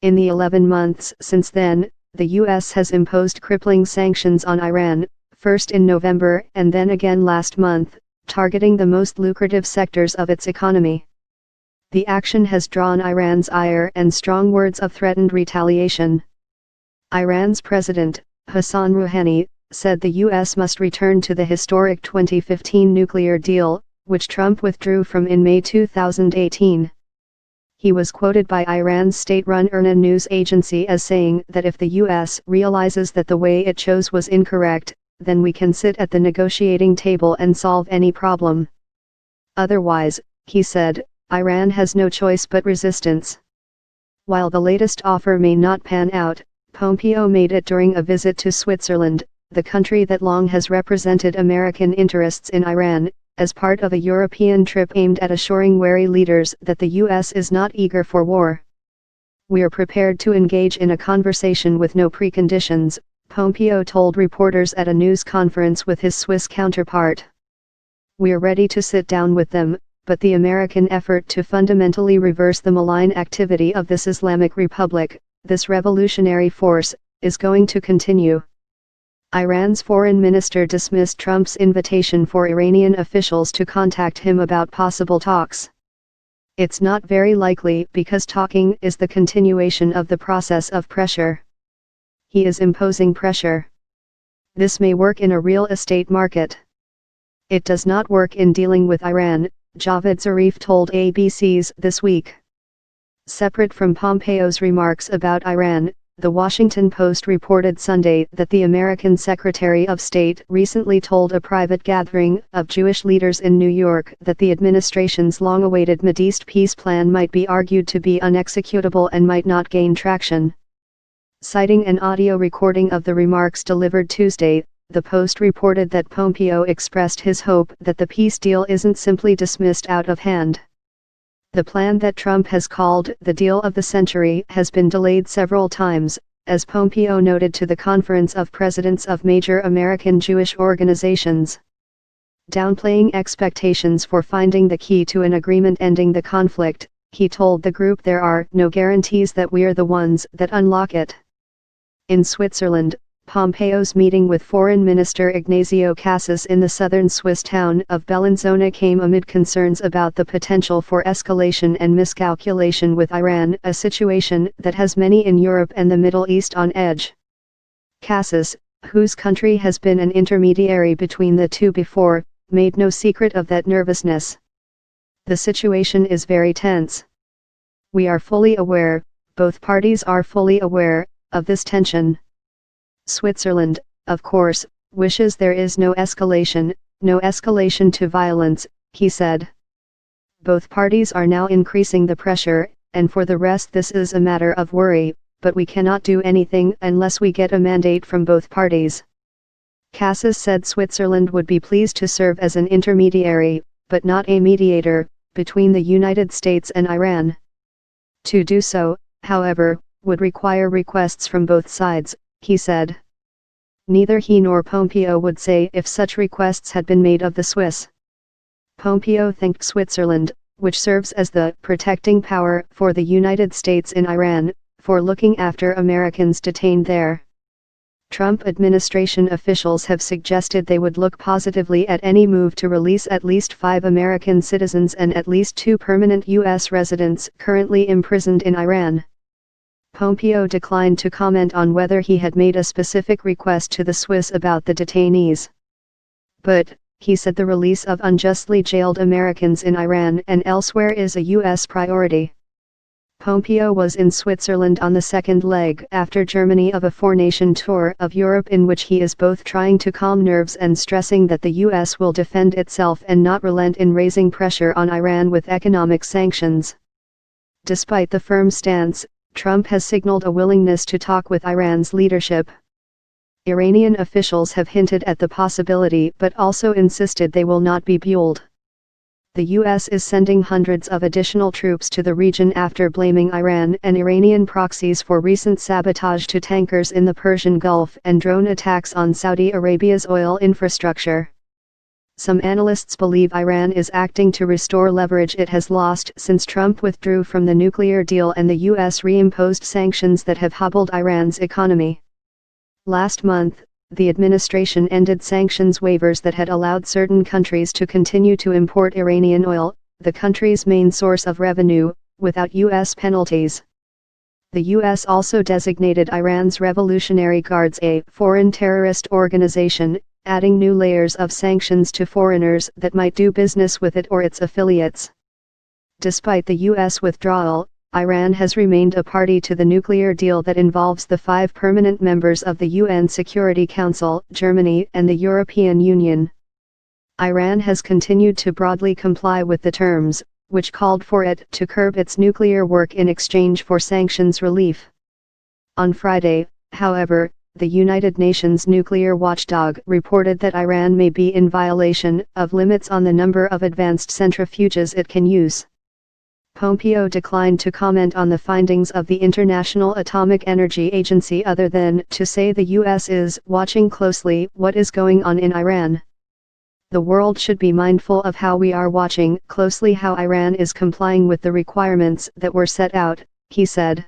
In the 11 months since then, the U.S. has imposed crippling sanctions on Iran, first in November and then again last month, targeting the most lucrative sectors of its economy. The action has drawn Iran's ire and strong words of threatened retaliation. Iran's president, Hassan Rouhani, said the U.S. must return to the historic 2015 nuclear deal, which Trump withdrew from in May 2018. He was quoted by Iran's state-run IRNA news agency as saying that if the U.S. realizes that the way it chose was incorrect, then we can sit at the negotiating table and solve any problem. Otherwise, he said, Iran has no choice but resistance. While the latest offer may not pan out, Pompeo made it during a visit to Switzerland, the country that long has represented American interests in Iran, as part of a European trip aimed at assuring wary leaders that the U.S. is not eager for war. "We're prepared to engage in a conversation with no preconditions," Pompeo told reporters at a news conference with his Swiss counterpart. "We're ready to sit down with them, but the American effort to fundamentally reverse the malign activity of this Islamic Republic, this revolutionary force, is going to continue." Iran's foreign minister dismissed Trump's invitation for Iranian officials to contact him about possible talks. "It's not very likely because talking is the continuation of the process of pressure. He is imposing pressure. This may work in a real estate market. It does not work in dealing with Iran," Javad Zarif told ABC's This Week. Separate from Pompeo's remarks about Iran, The Washington Post reported Sunday that the American Secretary of State recently told a private gathering of Jewish leaders in New York that the administration's long-awaited Mideast peace plan might be argued to be unexecutable and might not gain traction. Citing an audio recording of the remarks delivered Tuesday, the Post reported that Pompeo expressed his hope that the peace deal isn't simply dismissed out of hand. The plan that Trump has called the deal of the century has been delayed several times, as Pompeo noted to the Conference of Presidents of Major American Jewish Organizations. Downplaying expectations for finding the key to an agreement ending the conflict, he told the group there are no guarantees that we're the ones that unlock it. In Switzerland, Pompeo's meeting with Foreign Minister Ignazio Cassis in the southern Swiss town of Bellinzona came amid concerns about the potential for escalation and miscalculation with Iran, a situation that has many in Europe and the Middle East on edge. Cassis, whose country has been an intermediary between the two before, made no secret of that nervousness. "The situation is very tense. We are fully aware, both parties are fully aware, of this tension. Switzerland, of course, wishes there is no escalation to violence," he said. "Both parties are now increasing the pressure, and for the rest this is a matter of worry, but we cannot do anything unless we get a mandate from both parties." Cassis said Switzerland would be pleased to serve as an intermediary, but not a mediator, between the United States and Iran. To do so, however, would require requests from both sides, he said. Neither he nor Pompeo would say if such requests had been made of the Swiss. Pompeo thanked Switzerland, which serves as the protecting power for the United States in Iran, for looking after Americans detained there. Trump administration officials have suggested they would look positively at any move to release at least 5 American citizens and at least 2 permanent U.S. residents currently imprisoned in Iran. Pompeo declined to comment on whether he had made a specific request to the Swiss about the detainees. But, he said, the release of unjustly jailed Americans in Iran and elsewhere is a U.S. priority. Pompeo was in Switzerland on the second leg after Germany of a 4-nation tour of Europe in which he is both trying to calm nerves and stressing that the U.S. will defend itself and not relent in raising pressure on Iran with economic sanctions. Despite the firm stance, Trump has signaled a willingness to talk with Iran's leadership. Iranian officials have hinted at the possibility but also insisted they will not be bulled. The U.S. is sending hundreds of additional troops to the region after blaming Iran and Iranian proxies for recent sabotage to tankers in the Persian Gulf and drone attacks on Saudi Arabia's oil infrastructure. Some analysts believe Iran is acting to restore leverage it has lost since Trump withdrew from the nuclear deal and the U.S. reimposed sanctions that have hobbled Iran's economy. Last month, the administration ended sanctions waivers that had allowed certain countries to continue to import Iranian oil, the country's main source of revenue, without U.S. penalties. The U.S. also designated Iran's Revolutionary Guards a foreign terrorist organization, adding new layers of sanctions to foreigners that might do business with it or its affiliates. Despite the U.S. withdrawal, Iran has remained a party to the nuclear deal that involves the 5 permanent members of the UN Security Council, Germany and the European Union. Iran has continued to broadly comply with the terms, which called for it to curb its nuclear work in exchange for sanctions relief. On Friday, however, the United Nations nuclear watchdog reported that Iran may be in violation of limits on the number of advanced centrifuges it can use. Pompeo declined to comment on the findings of the International Atomic Energy Agency other than to say the U.S. is watching closely what is going on in Iran. The world should be mindful of how we are watching closely how Iran is complying with the requirements that were set out, he said.